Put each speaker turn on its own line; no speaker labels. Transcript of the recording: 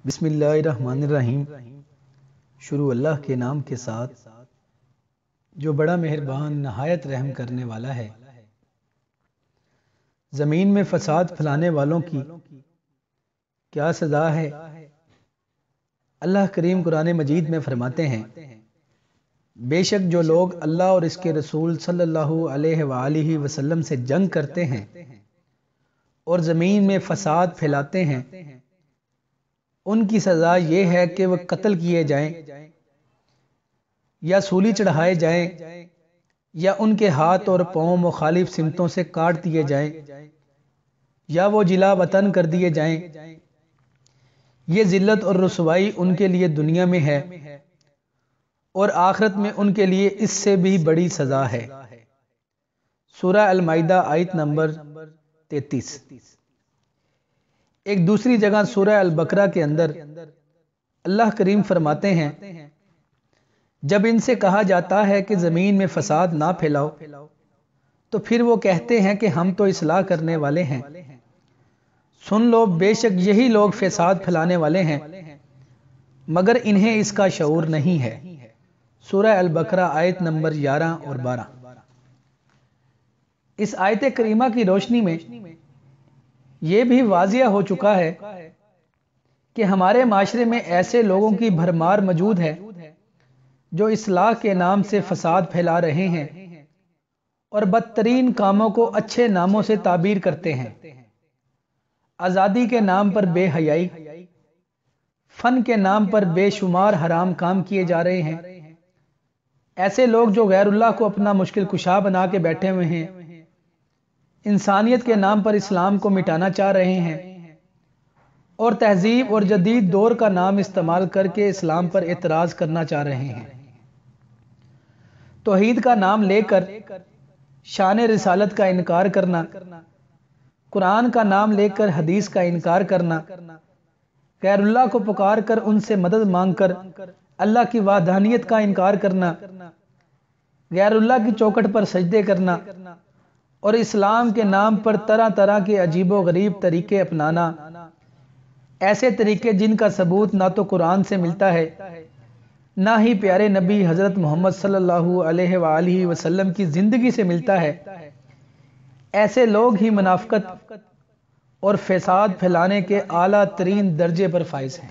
بسم اللہ الرحمن الرحیم۔ شروع اللہ کے نام کے ساتھ جو بڑا مہربان نہایت رحم کرنے والا ہے۔ زمین میں فساد پھیلانے والوں کی کیا سزا ہے؟ اللہ کریم قرآن مجید میں فرماتے ہیں، بے شک جو لوگ اللہ اور اس کے رسول صلی اللہ علیہ وآلہ وسلم سے جنگ کرتے ہیں اور زمین میں فساد پھیلاتے ہیں، ان کی سزا یہ ہے کہ وہ قتل کیے جائیں یا سولی چڑھائے جائیں یا ان کے ہاتھ اور پاؤں مخالف سمتوں سے کاٹ دیے جائیں یا وہ جلا وطن کر دیے جائیں۔ یہ ذلت اور رسوائی ان کے لیے دنیا میں ہے اور آخرت میں ان کے لیے اس سے بھی بڑی سزا ہے۔ سورہ المائدہ آیت نمبر 33۔ ایک دوسری جگہ سورہ البقرہ کے اندر اللہ کریم فرماتے ہیں، جب ان سے کہا جاتا ہے کہ زمین میں فساد نہ پھیلاؤ تو پھر وہ کہتے ہیں کہ ہم تو اصلاح کرنے والے ہیں۔ سن لو، بے شک یہی لوگ فساد پھیلانے والے ہیں مگر انہیں اس کا شعور نہیں ہے۔ سورہ البقرہ آیت نمبر 11 اور 12۔ اس آیت کریمہ کی روشنی میں یہ بھی واضح ہو چکا ہے کہ ہمارے معاشرے میں ایسے لوگوں کی بھرمار موجود ہے جو اصلاح کے نام سے فساد پھیلا رہے ہیں اور بدترین کاموں کو اچھے ناموں سے تعبیر کرتے ہیں۔ آزادی کے نام پر بے حیائی، فن کے نام پر بے شمار حرام کام کیے جا رہے ہیں۔ ایسے لوگ جو غیر اللہ کو اپنا مشکل کشا بنا کے بیٹھے ہوئے ہیں، انسانیت کے نام پر اسلام کو مٹانا چاہ رہے ہیں اور تہذیب اور جدید دور کا نام استعمال کر کے اسلام پر اعتراض کرنا چاہ رہے ہیں۔ توحید کا نام لے کر شان رسالت کا انکار کرنا، قرآن کا نام لے کر حدیث کا انکار کرنا، غیر اللہ کو پکار کر ان سے مدد مانگ کر اللہ کی وحدانیت کا انکار کرنا، غیر اللہ کی چوکھٹ پر سجدے کرنا اور اسلام کے نام پر طرح طرح کے عجیب و غریب طریقے اپنانا، ایسے طریقے جن کا ثبوت نہ تو قرآن سے ملتا ہے نہ ہی پیارے نبی حضرت محمد صلی اللہ علیہ وآلہ وسلم کی زندگی سے ملتا ہے، ایسے لوگ ہی منافقت اور فساد پھیلانے کے اعلیٰ ترین درجے پر فائز ہیں۔